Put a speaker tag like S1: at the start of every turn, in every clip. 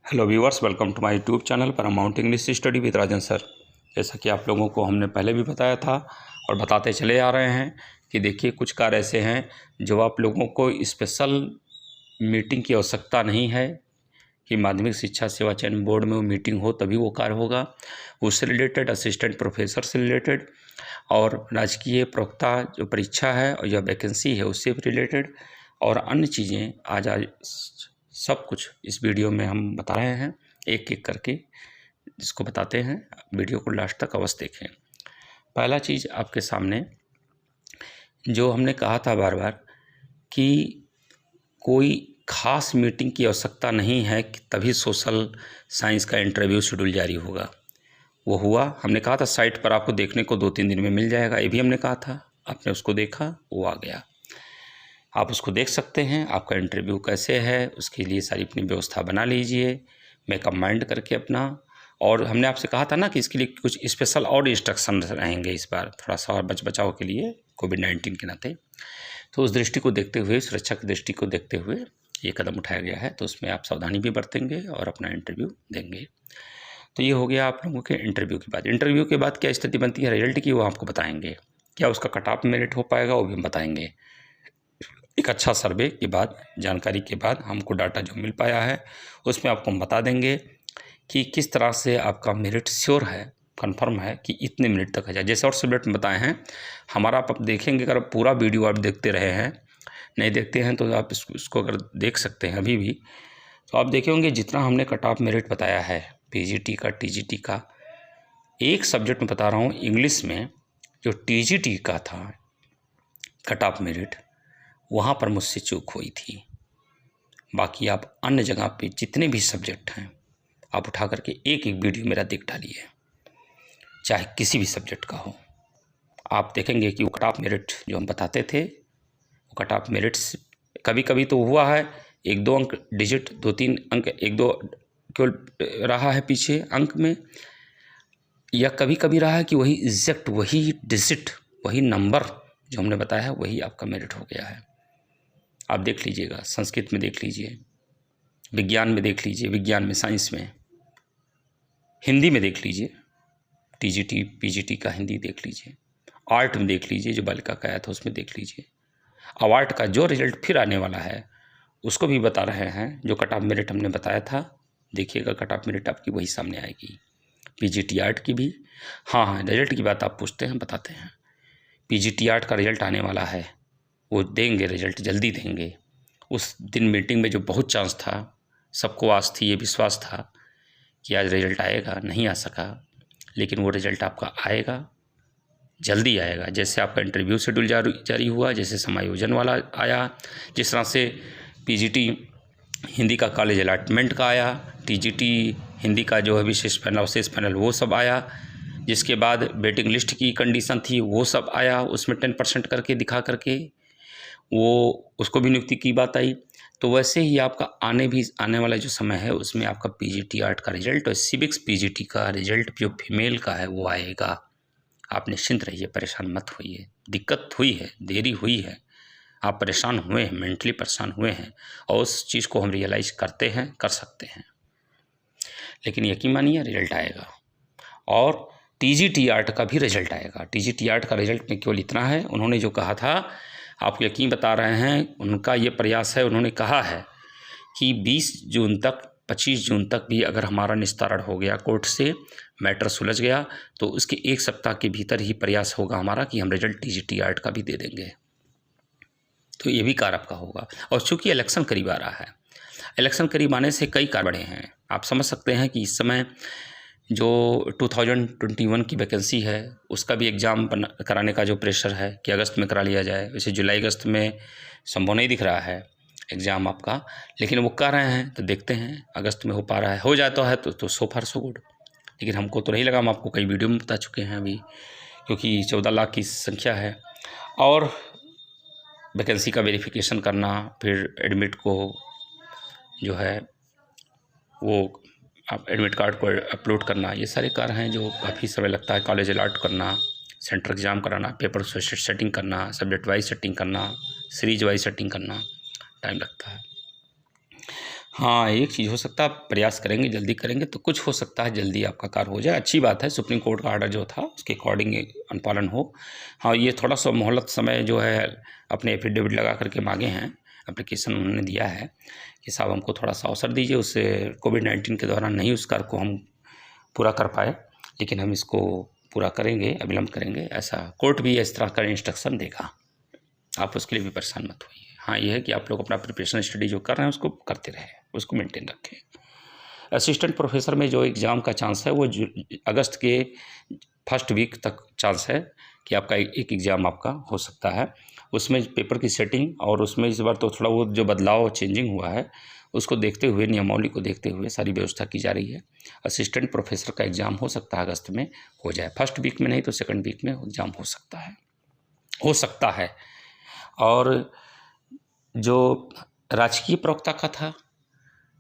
S1: Hello viewers, welcome to my YouTube channel Paramount English study with Rajan sir. जैसा कि आप लोगों को हमने पहले भी बताया था और बताते चले आ रहे हैं कि देखिए कुछ कार्य ऐसे हैं जो आप लोगों को स्पेशल मीटिंग की आवश्यकता नहीं है कि माध्यमिक शिक्षा सेवा चयन बोर्ड में वो मीटिंग हो तभी वो कार्य होगा। उससे रिलेटेड असिस्टेंट प्रोफेसर से रिलेटेड और राजकीय प्रवक्ता जो परीक्षा है और या वैकेंसी है उससे रिलेटेड और अन्य चीज़ें आज सब कुछ इस वीडियो में हम बता रहे हैं, एक एक करके जिसको बताते हैं। वीडियो को लास्ट तक अवश्य देखें। पहला चीज़ आपके सामने जो हमने कहा था बार बार कि कोई ख़ास मीटिंग की आवश्यकता नहीं है कि तभी सोशल साइंस का इंटरव्यू शेड्यूल जारी होगा। वो हुआ, हमने कहा था साइट पर आपको देखने को 2-3 दिन में मिल जाएगा, ये भी हमने कहा था। आपने उसको देखा, वो आ गया, आप उसको देख सकते हैं। आपका इंटरव्यू कैसे है उसके लिए सारी अपनी व्यवस्था बना लीजिए, मेकअप माइंड करके अपना। और हमने आपसे कहा था ना कि इसके लिए कुछ स्पेशल और इंस्ट्रक्शन रहेंगे इस बार, थोड़ा सा और बचाव के लिए कोविड-19 के नाते। तो उस दृष्टि को देखते हुए, सुरक्षा की दृष्टि को देखते हुए ये कदम उठाया गया है। तो उसमें आप सावधानी भी बरतेंगे और अपना इंटरव्यू देंगे। तो ये हो गया आप लोगों के इंटरव्यू के बाद। इंटरव्यू के बाद क्या स्थिति बनती है रिजल्ट की, वो आपको बताएंगे। क्या उसका कट ऑफ मेरिट हो पाएगा, वो भी हम बताएंगे। एक अच्छा सर्वे के बाद, जानकारी के बाद हमको डाटा जो मिल पाया है उसमें आपको हम बता देंगे कि किस तरह से आपका मेरिट श्योर है, कंफर्म है कि इतने मिनट तक आ जाए। जैसे और सब्जेक्ट में बताए हैं हमारा, आप देखेंगे अगर पूरा वीडियो आप देखते रहे हैं, नहीं देखते हैं तो आप इसको अगर देख सकते हैं अभी भी, तो आप देखे होंगे जितना हमने कट ऑफ मेरिट बताया है पीजीटी का, टीजीटी का। एक सब्जेक्ट में बता रहा हूँ, इंग्लिश में जो टीजीटी का था कट ऑफ मेरिट, वहाँ पर मुझसे चूक हुई थी। बाकी आप अन्य जगह पे जितने भी सब्जेक्ट हैं आप उठा करके एक एक वीडियो मेरा देख डालिए, चाहे किसी भी सब्जेक्ट का हो। आप देखेंगे कि वो कट ऑफ मेरिट जो हम बताते थे, वो कट ऑफ मेरिट्स कभी कभी तो हुआ है 1-2 अंक डिजिट, 2-3 अंक 1-2 केवल रहा है पीछे अंक में, या कभी कभी रहा है कि वही एग्जैक्ट वही डिजिट, वही नंबर जो हमने बताया है वही आपका मेरिट हो गया है। आप देख लीजिएगा, संस्कृत में देख लीजिए, विज्ञान में देख लीजिए, विज्ञान में, साइंस में, हिंदी में देख लीजिए, टीजीटी पीजीटी का हिंदी देख लीजिए, आर्ट में देख लीजिए, जो बालिका का आया था उसमें देख लीजिए। अब आर्ट का जो रिजल्ट फिर आने वाला है उसको भी बता रहे हैं। जो कट ऑफ मेरिट हमने बताया था, देखिएगा कट ऑफ मेरिट आपकी वही सामने आएगी। पीजीटी आर्ट की भी, हाँ, रिजल्ट की बात आप पूछते हैं, बताते हैं। पीजीटी आर्ट का रिजल्ट आने वाला है, वो देंगे रिजल्ट, जल्दी देंगे। उस दिन मीटिंग में जो बहुत चांस था, सबको आस थी, ये विश्वास था कि आज रिजल्ट आएगा, नहीं आ सका, लेकिन वो रिजल्ट आपका आएगा, जल्दी आएगा। जैसे आपका इंटरव्यू शेड्यूल जारी हुआ, जैसे समायोजन वाला आया, जिस तरह से पीजीटी हिंदी का कॉलेज अलॉटमेंट का आया, टीजीटी हिंदी का जो है विशेष पैनल, अवशेष पैनल, वो सब आया। जिसके बाद वेटिंग लिस्ट की कंडीशन थी वो सब आया, उसमें 10% करके दिखा करके वो उसको भी नियुक्ति की बात आई। तो वैसे ही आपका आने वाला जो समय है उसमें आपका पीजीटी आर्ट का रिजल्ट और सिविक्स पीजीटी का रिजल्ट जो फीमेल का है वो आएगा। आप निश्चिंत रहिए, परेशान मत होइए। दिक्कत हुई है, देरी हुई है, आप परेशान हुए हैं, मेंटली परेशान हुए हैं, और उस चीज़ को हम रियलाइज़ करते हैं, कर सकते हैं, लेकिन यकीन मानिए रिजल्ट आएगा। और टीजीटी आर्ट का भी रिजल्ट आएगा। टीजीटी आर्ट का रिजल्ट में केवल इतना है, उन्होंने जो कहा था आपको यकीन बता रहे हैं, उनका ये प्रयास है, उन्होंने कहा है कि 20 जून तक, 25 जून तक भी अगर हमारा निस्तारण हो गया, कोर्ट से मैटर सुलझ गया, तो उसके 1 सप्ताह के भीतर ही प्रयास होगा हमारा कि हम रिजल्ट टीजीटी आर्ट का भी दे देंगे। तो ये भी कार्य आपका होगा। और चूँकि इलेक्शन करीब आ रहा है, इलेक्शन करीब आने से कई कार्य बढ़े हैं। आप समझ सकते हैं कि इस समय जो 2021 की वैकेंसी है उसका भी एग्ज़ाम कराने का जो प्रेशर है कि अगस्त में करा लिया जाए। वैसे जुलाई अगस्त में संभव नहीं दिख रहा है एग्ज़ाम आपका, लेकिन वो कर रहे हैं, तो देखते हैं अगस्त में हो पा रहा है, हो जाता है तो सो फार सो गुड। लेकिन हमको तो नहीं लगा, हम आपको कई वीडियो में बता चुके हैं अभी, क्योंकि 14 लाख की संख्या है। और वैकेंसी का वेरिफिकेशन करना, फिर एडमिट को जो है वो आप एडमिट कार्ड को अपलोड करना, ये सारे कार्य हैं जो काफ़ी समय लगता है। कॉलेज अलॉट करना, सेंटर एग्ज़ाम कराना, पेपर सेटिंग करना, सब्जेक्ट वाइज सेटिंग करना, सीरीज वाइज सेटिंग करना, टाइम लगता है। हाँ, एक चीज़ हो सकता है, आप प्रयास करेंगे, जल्दी करेंगे तो कुछ हो सकता है जल्दी आपका कार्य हो जाए। अच्छी बात है, सुप्रीम कोर्ट का ऑर्डर जो था उसके अकॉर्डिंग अनुपालन हो। हाँ, ये थोड़ा-सा मोहलत समय जो है अपने एफ़िडेविट लगा कर के माँगे हैं, एप्लीकेशन उन्होंने दिया है कि साहब हमको थोड़ा-सा अवसर दीजिए, उससे कोविड-19 के दौरान नहीं उस कार्य को हम पूरा कर पाए, लेकिन हम इसको पूरा करेंगे, अविलंब करेंगे, ऐसा कोर्ट भी इस तरह का इंस्ट्रक्शन देगा। आप उसके लिए भी परेशान मत होइए। हाँ, ये है कि आप लोग अपना प्रिपरेशन स्टडी जो कर रहे हैं उसको करते रहें, उसको मेंटेन रखें। असिस्टेंट प्रोफेसर में जो एग्ज़ाम का चांस है वो अगस्त के फर्स्ट वीक तक चांस है कि आपका एक एग्ज़ाम आपका हो सकता है। उसमें पेपर की सेटिंग और उसमें इस बार तो थोड़ा वो जो बदलाव चेंजिंग हुआ है उसको देखते हुए, नियमावली को देखते हुए सारी व्यवस्था की जा रही है। असिस्टेंट प्रोफेसर का एग्ज़ाम हो सकता है अगस्त में हो जाए, फर्स्ट वीक में नहीं तो सेकंड वीक में एग्ज़ाम हो सकता है। और जो राजकीय प्रवक्ता का था,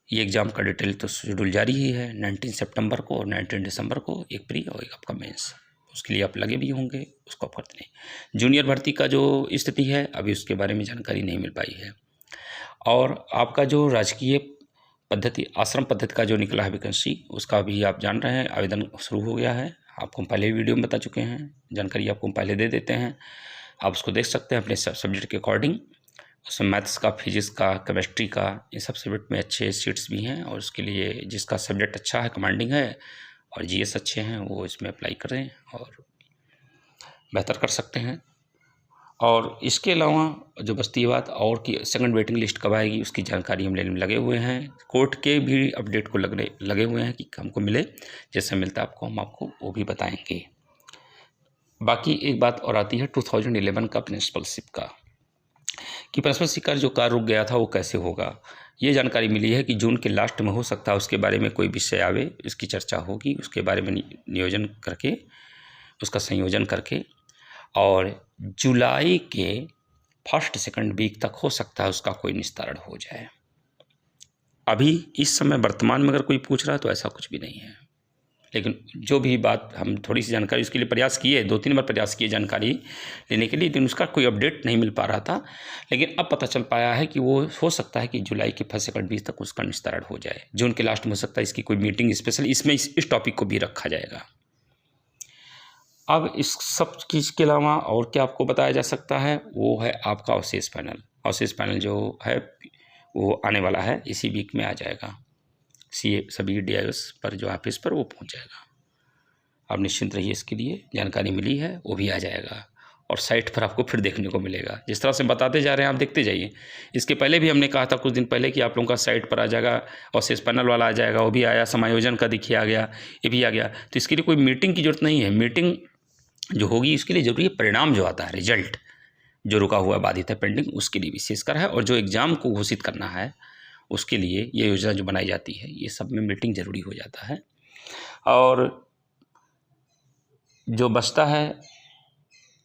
S1: ये एग्ज़ाम का डिटेल तो शेड्यूल जारी ही है, 19 सितंबर को और 19 दिसंबर को एक प्री और एक आपका मेंस, उसके लिए आप लगे भी होंगे, उसको आप करते नहीं। जूनियर भर्ती का जो स्थिति है अभी उसके बारे में जानकारी नहीं मिल पाई है। और आपका जो राजकीय पद्धति, आश्रम पद्धति का जो निकला है वैकेंसी, उसका भी आप जान रहे हैं आवेदन शुरू हो गया है। आपको हम पहले भी वीडियो में बता चुके हैं, जानकारी आपको हम पहले दे देते हैं, आप उसको देख सकते हैं अपने सब्जेक्ट के अकॉर्डिंग। उसमें मैथ्स का, फिजिक्स का, केमिस्ट्री का, इन सब सब्जेक्ट में अच्छे सीट्स भी हैं और उसके लिए जिसका सब्जेक्ट अच्छा है, कमांडिंग है और जीएस अच्छे हैं वो इसमें अप्लाई करें और बेहतर कर सकते हैं। और इसके अलावा जो बचती है बात और कि सेकंड वेटिंग लिस्ट कब आएगी उसकी जानकारी हम लेने में लगे हुए हैं। कोर्ट के भी अपडेट को लगे हुए हैं कि हमको मिले, जैसे मिलता है आपको हम आपको वो भी बताएंगे। बाकी एक बात और आती है 2011 का प्रिंसिपलशिप का, कि प्रिंसिपलशिप का जो कार्य रुक गया था वो कैसे होगा। ये जानकारी मिली है कि जून के लास्ट में हो सकता है उसके बारे में कोई विषय आवे, इसकी चर्चा होगी, उसके बारे में नियोजन करके, उसका संयोजन करके, और जुलाई के फर्स्ट सेकंड वीक तक हो सकता है उसका कोई निस्तारण हो जाए। अभी इस समय वर्तमान में अगर कोई पूछ रहा है तो ऐसा कुछ भी नहीं है, लेकिन जो भी बात हम थोड़ी सी जानकारी उसके लिए प्रयास किए, 2-3 बार प्रयास किए जानकारी लेने के लिए, लेकिन उसका कोई अपडेट नहीं मिल पा रहा था। लेकिन अब पता चल पाया है कि वो हो सकता है कि जुलाई के फर्स्ट सेकंड वीक तक उसका निस्तारण हो जाए। जून के लास्ट में हो सकता है इसकी कोई मीटिंग स्पेशल इसमें इस टॉपिक को भी रखा जाएगा। अब इस सब चीज़ के अलावा और क्या आपको बताया जा सकता है, वो है आपका अवशेष पैनल। अवशेष पैनल जो है वो आने वाला है, इसी वीक में आ जाएगा। सीए सभी DIOs पर जो ऑफिस पर वो पहुंच जाएगा। आप निश्चिंत रहिए, इसके लिए जानकारी मिली है वो भी आ जाएगा और साइट पर आपको फिर देखने को मिलेगा। जिस तरह से बताते जा रहे हैं आप देखते जाइए। इसके पहले भी हमने कहा था कुछ दिन पहले कि आप लोगों का साइट पर आ जाएगा, अवशेष पैनल वाला आ जाएगा, वो भी आया, समायोजन का देखिए आ गया, ये भी आ गया। तो इसके लिए कोई मीटिंग की जरूरत नहीं है। मीटिंग जो होगी इसके लिए जरूरी है परिणाम जो आता है, रिजल्ट जो रुका हुआ बाधित है पेंडिंग, उसके लिए विशेषकर है। और जो एग्ज़ाम को घोषित करना है उसके लिए ये योजना जो बनाई जाती है, ये सब में मीटिंग जरूरी हो जाता है। और जो बचता है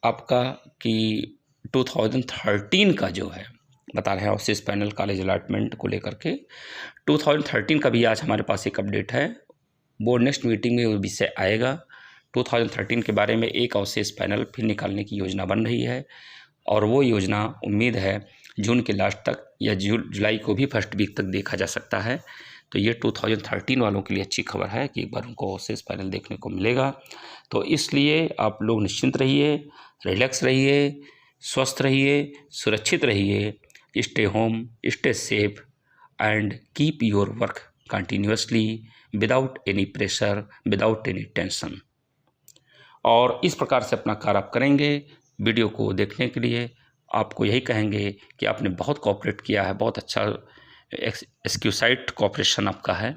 S1: आपका कि 2013 का जो है बता रहे हैं अवशेष पैनल कॉलेज अलॉटमेंट को लेकर के, 2013 का भी आज हमारे पास एक अपडेट है। बोर्ड नेक्स्ट मीटिंग में वो विषय आएगा। 2013 के बारे में एक अवशेष पैनल फिर निकालने की योजना बन रही है और वो योजना उम्मीद है जून के लास्ट तक या जुलाई को भी फर्स्ट वीक तक देखा जा सकता है। तो ये 2013 वालों के लिए अच्छी खबर है कि एक बार उनको अवशेष पैनल देखने को मिलेगा। तो इसलिए आप लोग निश्चिंत रहिए, रिलैक्स रहिए, स्वस्थ रहिए, सुरक्षित रहिए, stay home, stay safe and keep your work continuously without any pressure, without any tension. और इस प्रकार से अपना कार्य आप करेंगे। वीडियो को देखने के लिए आपको यही कहेंगे कि आपने बहुत कोऑपरेट किया है, बहुत अच्छा एक्सक्यूसाइट कोऑपरेशन आपका है।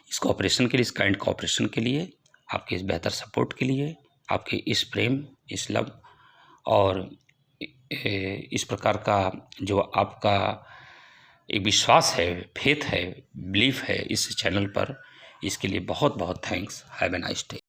S1: इस कोऑपरेशन के लिए, इस काइंड कोऑपरेशन के लिए, आपके इस बेहतर सपोर्ट के लिए, आपके इस प्रेम, इस लव और इस प्रकार का जो आपका एक विश्वास है, फेथ है, बिलीफ है इस चैनल पर, इसके लिए बहुत बहुत thanks. Have a nice day.